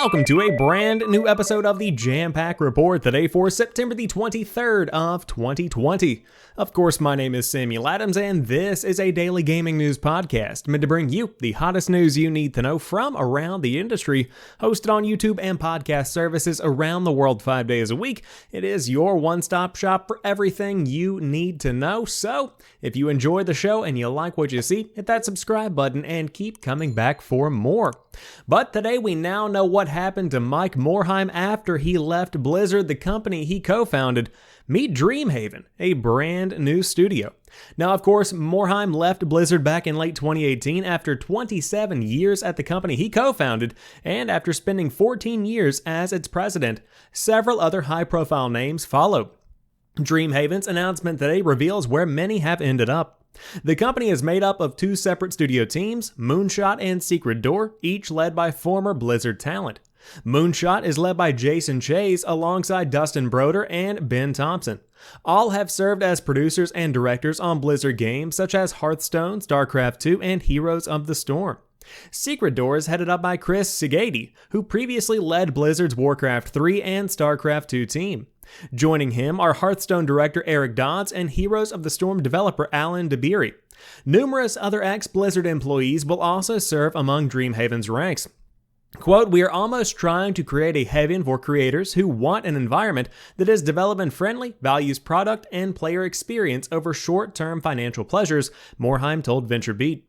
Welcome to a brand new episode of the Jampack Report today for September the 23rd of 2020. Of course, my name is Samuel Adams and this is a daily gaming news podcast meant to bring you the hottest news you need to know from around the industry. Hosted on YouTube and podcast services around the world 5 days a week, it is your one-stop shop for everything you need to know. So, if you enjoy the show and you like what you see, hit that subscribe button and keep coming back for more. But today we now know what happened to Mike Morhaime after he left Blizzard, the company he co-founded. Meet Dreamhaven, a brand new studio. Now, of course, Morhaime left Blizzard back in late 2018 after 27 years at the company he co-founded, and after spending 14 years as its president. Several other high-profile names followed. Dreamhaven's announcement today reveals where many have ended up. The company is made up of two separate studio teams, Moonshot and Secret Door, each led by former Blizzard talent. Moonshot is led by Jason Chase alongside Dustin Broder and Ben Thompson. All have served as producers and directors on Blizzard games such as Hearthstone, StarCraft 2, and Heroes of the Storm. Secret Door is headed up by Chris Sigady, who previously led Blizzard's Warcraft 3 and StarCraft 2 team. Joining him are Hearthstone director Eric Dodds and Heroes of the Storm developer Alan DeBeery. Numerous other ex-Blizzard employees will also serve among Dreamhaven's ranks. Quote, "We are almost trying to create a haven for creators who want an environment that is development friendly, values product and player experience over short-term financial pleasures," Morhaime told VentureBeat.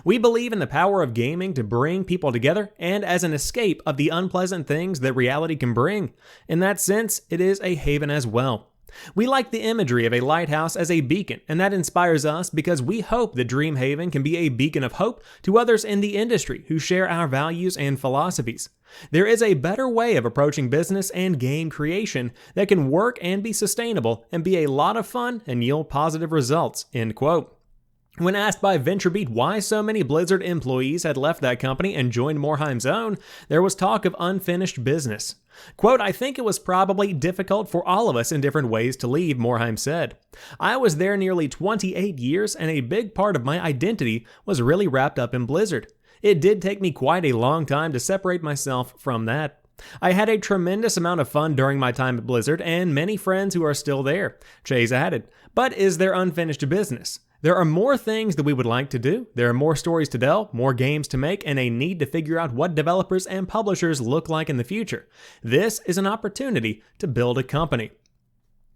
"We believe in the power of gaming to bring people together and as an escape of the unpleasant things that reality can bring. In that sense, it is a haven as well. We like the imagery of a lighthouse as a beacon, and that inspires us because we hope that Dreamhaven can be a beacon of hope to others in the industry who share our values and philosophies. There is a better way of approaching business and game creation that can work and be sustainable and be a lot of fun and yield positive results." End quote. When asked by VentureBeat why so many Blizzard employees had left that company and joined Morhaime's own, there was talk of unfinished business. Quote, "I think it was probably difficult for all of us in different ways to leave," Morhaime said. "I was there nearly 28 years and a big part of my identity was really wrapped up in Blizzard. It did take me quite a long time to separate myself from that. I had a tremendous amount of fun during my time at Blizzard and many friends who are still there," Chase added. "But is there unfinished business? There are more things that we would like to do. There are more stories to tell, more games to make, and a need to figure out what developers and publishers look like in the future. This is an opportunity to build a company."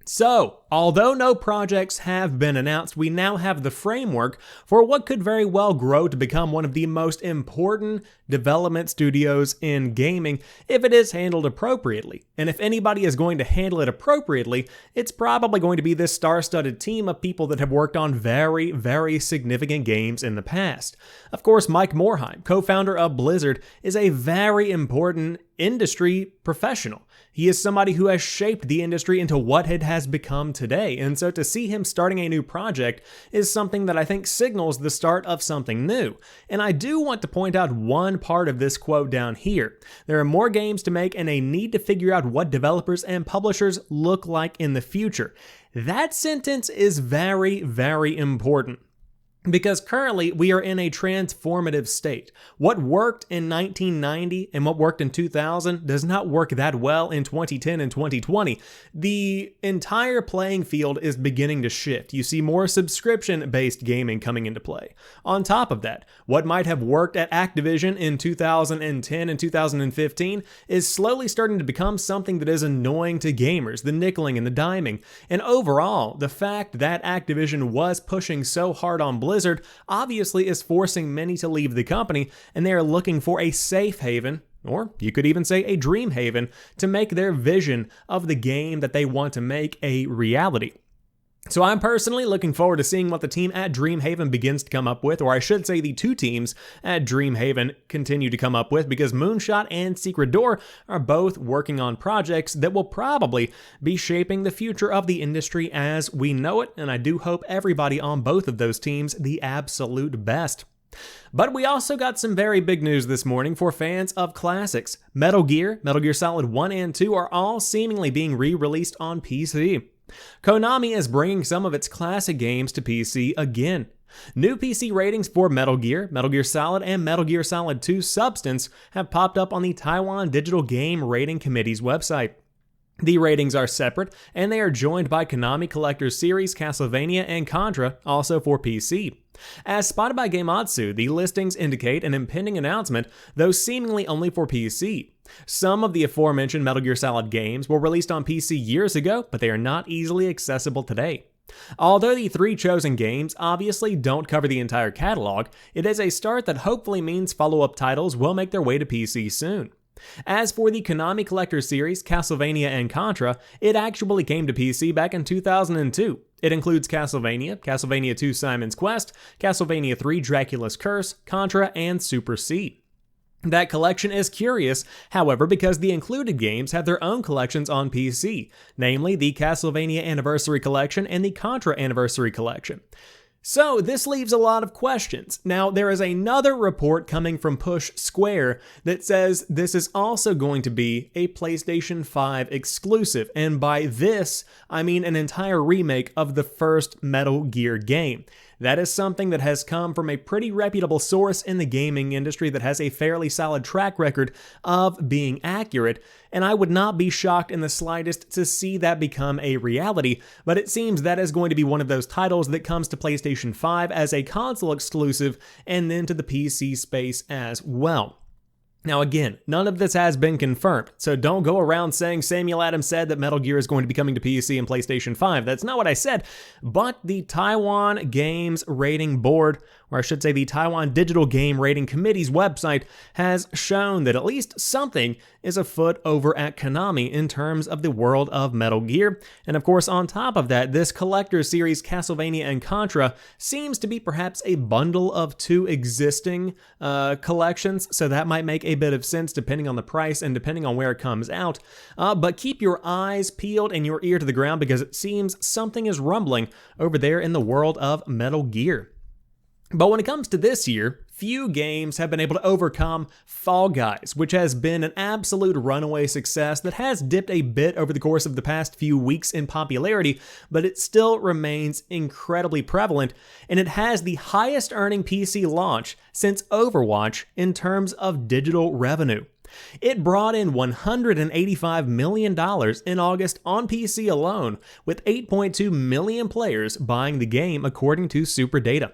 So, although no projects have been announced, we now have the framework for what could very well grow to become one of the most important development studios in gaming if it is handled appropriately. And if anybody is going to handle it appropriately, it's probably going to be this star-studded team of people that have worked on very, very significant games in the past. Of course, Mike Morhaime, co-founder of Blizzard, is a very important industry professional. He is somebody who has shaped the industry into what it has become today, and so to see him starting a new project is something that I think signals the start of something new. And I do want to point out one part of this quote down here. There are more games to make and a need to figure out what developers and publishers look like in the future. That sentence is very, very important. Because currently we are in a transformative state. What worked in 1990 and what worked in 2000 does not work that well in 2010 and 2020. The entire playing field is beginning to shift. You see more subscription-based gaming coming into play. On top of that, what might have worked at Activision in 2010 and 2015 is slowly starting to become something that is annoying to gamers, the nickeling and the diming. And overall, the fact that Activision was pushing so hard on Blizzard obviously is forcing many to leave the company, and they are looking for a safe haven, or you could even say a dream haven, to make their vision of the game that they want to make a reality. So I'm personally looking forward to seeing what the team at Dreamhaven begins to come up with, or I should say the two teams at Dreamhaven continue to come up with, because Moonshot and Secret Door are both working on projects that will probably be shaping the future of the industry as we know it, and I do hope everybody on both of those teams the absolute best. But we also got some very big news this morning for fans of classics. Metal Gear Solid 1 and 2 are all seemingly being re-released on PC. Konami is bringing some of its classic games to PC again. New PC ratings for Metal Gear, Metal Gear Solid, and Metal Gear Solid 2 Substance have popped up on the Taiwan Digital Game Rating Committee's website. The ratings are separate, and they are joined by Konami Collector's Series, Castlevania, and Contra, also for PC. As spotted by Gameotsu, the listings indicate an impending announcement, though seemingly only for PC. Some of the aforementioned Metal Gear Solid games were released on PC years ago, but they are not easily accessible today. Although the 3 chosen games obviously don't cover the entire catalog, it is a start that hopefully means follow-up titles will make their way to PC soon. As for the Konami Collector Series, Castlevania, and Contra, it actually came to PC back in 2002. It includes Castlevania, Castlevania 2 Simon's Quest, Castlevania 3 Dracula's Curse, Contra, and Super C. That collection is curious, however, because the included games have their own collections on PC, namely the Castlevania Anniversary Collection and the Contra Anniversary Collection. So this leaves a lot of questions. Now, there is another report coming from Push Square that says this is also going to be a PlayStation 5 exclusive, and by this, I mean an entire remake of the first Metal Gear game. That is something that has come from a pretty reputable source in the gaming industry that has a fairly solid track record of being accurate, and I would not be shocked in the slightest to see that become a reality, but it seems that is going to be one of those titles that comes to PlayStation 5 as a console exclusive and then to the PC space as well. Now again, none of this has been confirmed, so don't go around saying Samuel Adams said that Metal Gear is going to be coming to PC and PlayStation 5. That's not what I said, but the Taiwan Games Rating Board, or I should say the Taiwan Digital Game Rating Committee's website, has shown that at least something is afoot over at Konami in terms of the world of Metal Gear. And of course, on top of that, this collector series Castlevania and Contra seems to be perhaps a bundle of 2 existing collections, so that might make a bit of sense depending on the price and depending on where it comes out. But keep your eyes peeled and your ear to the ground because it seems something is rumbling over there in the world of Metal Gear. But when it comes to this year, few games have been able to overcome Fall Guys, which has been an absolute runaway success that has dipped a bit over the course of the past few weeks in popularity, but it still remains incredibly prevalent, and it has the highest earning PC launch since Overwatch in terms of digital revenue. It brought in $185 million in August on PC alone, with 8.2 million players buying the game according to SuperData.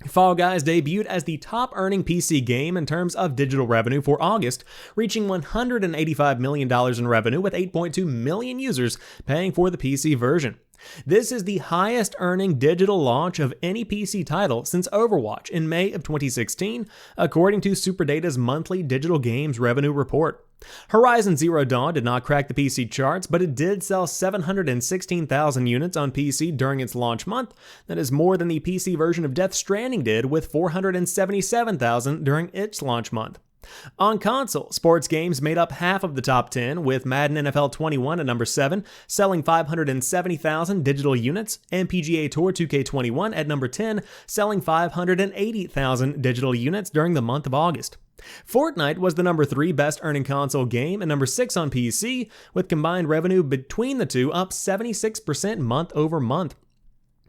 Fall Guys debuted as the top-earning PC game in terms of digital revenue for August, reaching $185 million in revenue with 8.2 million users paying for the PC version. This is the highest-earning digital launch of any PC title since Overwatch in May of 2016, according to SuperData's monthly digital games revenue report. Horizon Zero Dawn did not crack the PC charts, but it did sell 716,000 units on PC during its launch month. That is more than the PC version of Death Stranding did, with 477,000 during its launch month. On console, sports games made up half of the top 10, with Madden NFL 21 at number 7, selling 570,000 digital units, and PGA Tour 2K21 at number 10, selling 580,000 digital units during the month of August. Fortnite was the number 3 best earning console game and number 6 on PC, with combined revenue between the two up 76% month over month.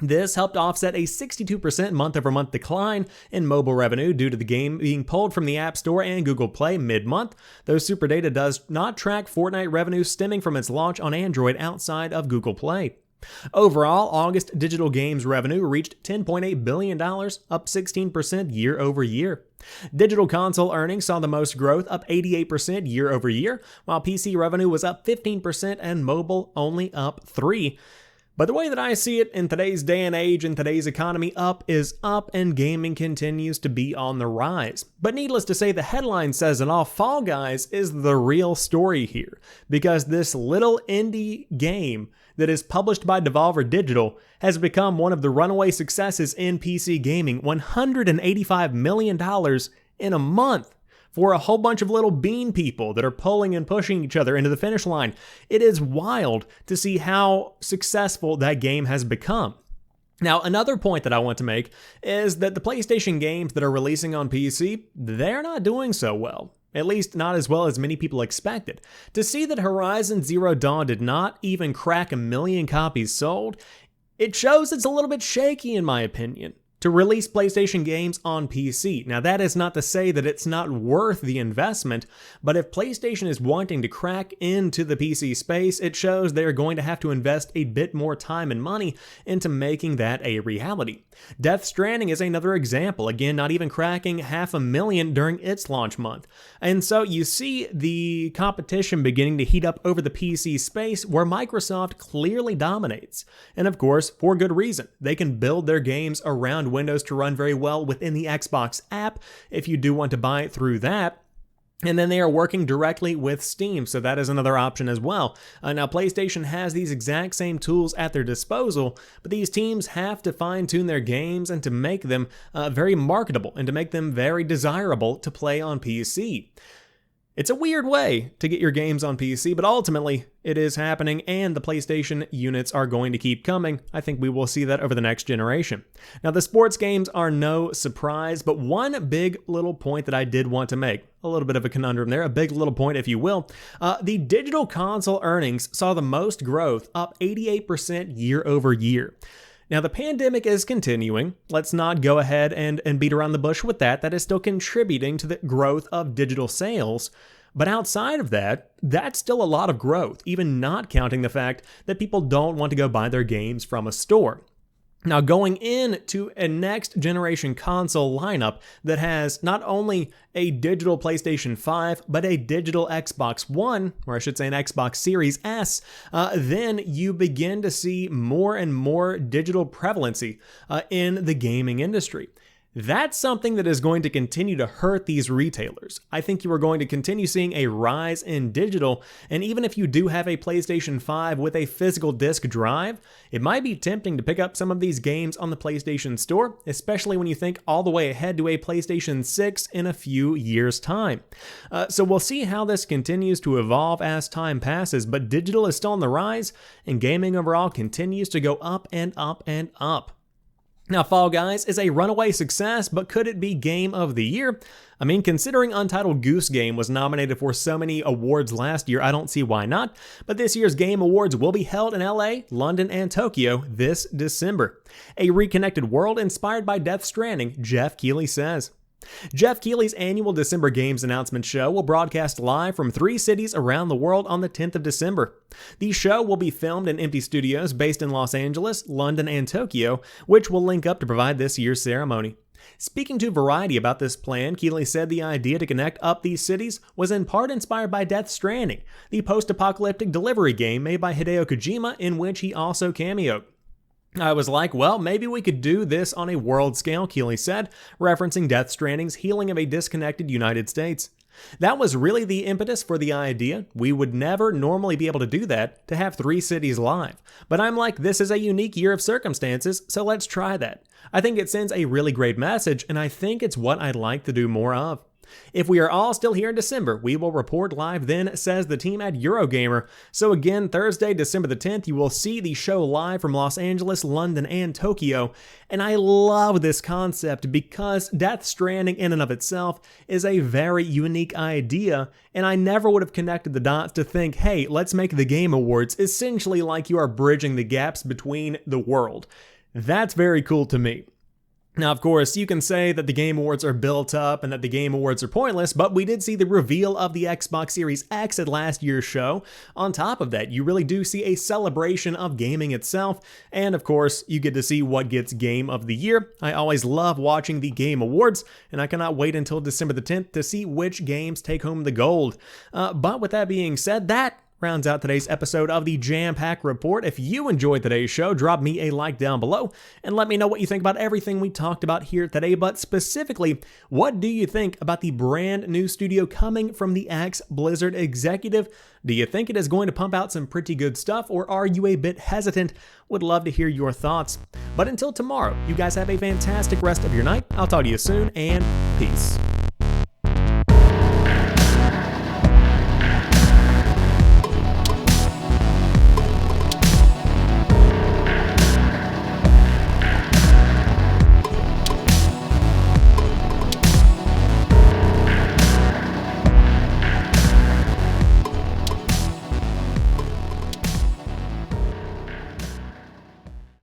This helped offset a 62% month-over-month decline in mobile revenue due to the game being pulled from the App Store and Google Play mid-month, though SuperData does not track Fortnite revenue stemming from its launch on Android outside of Google Play. Overall, August digital games revenue reached $10.8 billion, up 16% year over year. Digital console earnings saw the most growth, up 88% year over year, while PC revenue was up 15% and mobile only up 3%. But the way that I see it in today's day and age, in today's economy, up is up and gaming continues to be on the rise. But needless to say, the headline says it all. Fall Guys is the real story here, because this little indie game that is published by Devolver Digital has become one of the runaway successes in PC gaming. $185 million in a month. For a whole bunch of little bean people that are pulling and pushing each other into the finish line. It is wild to see how successful that game has become. Now, another point that I want to make is that the PlayStation games that are releasing on PC, they're not doing so well. At least not as well as many people expected. To see that Horizon Zero Dawn did not even crack 1 million copies sold, it shows it's a little bit shaky in my opinion. to release PlayStation games on PC. Now, that is not to say that it's not worth the investment, but if PlayStation is wanting to crack into the PC space, it shows they're going to have to invest a bit more time and money into making that a reality. Death Stranding is another example, again, not even cracking 500,000 during its launch month. And so you see the competition beginning to heat up over the PC space where Microsoft clearly dominates. And of course, for good reason. They can build their games around Windows to run very well within the Xbox app if you do want to buy it through that. And then they are working directly with Steam, so that is another option as well. Now, PlayStation has these exact same tools at their disposal, but these teams have to fine-tune their games and to make them very marketable and to make them very desirable to play on PC. It's a weird way to get your games on PC, but ultimately it is happening and the PlayStation units are going to keep coming. I think we will see that over the next generation. Now, the sports games are no surprise, but one big little point that I did want to make, a little bit of a conundrum there, a big little point if you will. The digital console earnings saw the most growth, up 88% year over year. Now, the pandemic is continuing. Let's not go ahead and beat around the bush with that. That is still contributing to the growth of digital sales. But outside of that, that's still a lot of growth, even not counting the fact that people don't want to go buy their games from a store. Now, going into a next generation console lineup that has not only a digital PlayStation 5, but a digital Xbox One, or I should say an Xbox Series S, then you begin to see more and more digital prevalency in the gaming industry. That's something that is going to continue to hurt these retailers. I think you are going to continue seeing a rise in digital, and even if you do have a PlayStation 5 with a physical disc drive, it might be tempting to pick up some of these games on the PlayStation Store, especially when you think all the way ahead to a PlayStation 6 in a few years' time. So we'll see how this continues to evolve as time passes, but digital is still on the rise, and gaming overall continues to go up and up and up. Now, Fall Guys is a runaway success, but could it be Game of the Year? I mean, considering Untitled Goose Game was nominated for so many awards last year, I don't see why not, but this year's Game Awards will be held in LA, London, and Tokyo this December. A reconnected world inspired by Death Stranding, Jeff Keighley says. Jeff Keighley's annual December Games announcement show will broadcast live from 3 cities around the world on the 10th of December. The show will be filmed in empty studios based in Los Angeles, London, and Tokyo, which will link up to provide this year's ceremony. Speaking to Variety about this plan, Keighley said the idea to connect up these cities was in part inspired by Death Stranding, the post-apocalyptic delivery game made by Hideo Kojima in which he also cameoed. I was like, well, maybe we could do this on a world scale, Keighley said, referencing Death Stranding's healing of a disconnected United States. That was really the impetus for the idea. We would never normally be able to do that, to have 3 cities live. But I'm like, this is a unique year of circumstances, so let's try that. I think it sends a really great message, and I think it's what I'd like to do more of. If we are all still here in December, we will report live then, says the team at Eurogamer. So again, Thursday, December the 10th, you will see the show live from Los Angeles, London, and Tokyo. And I love this concept because Death Stranding in and of itself is a very unique idea, and I never would have connected the dots to think, hey, let's make the Game Awards essentially like you are bridging the gaps between the world. That's very cool to me. Now, of course, you can say that the Game Awards are built up and that the Game Awards are pointless, but we did see the reveal of the Xbox Series X at last year's show. On top of that, you really do see a celebration of gaming itself, and of course, you get to see what gets Game of the Year. I always love watching the Game Awards, and I cannot wait until December the 10th to see which games take home the gold. But with that being said, that rounds out today's episode of the Jampack Report. If you enjoyed today's show, drop me a like down below and let me know what you think about everything we talked about here today, but specifically, what do you think about the brand new studio coming from the ex-Blizzard executive? Do you think it is going to pump out some pretty good stuff, or are you a bit hesitant? Would love to hear your thoughts. But until tomorrow, you guys have a fantastic rest of your night. I'll talk to you soon, and peace.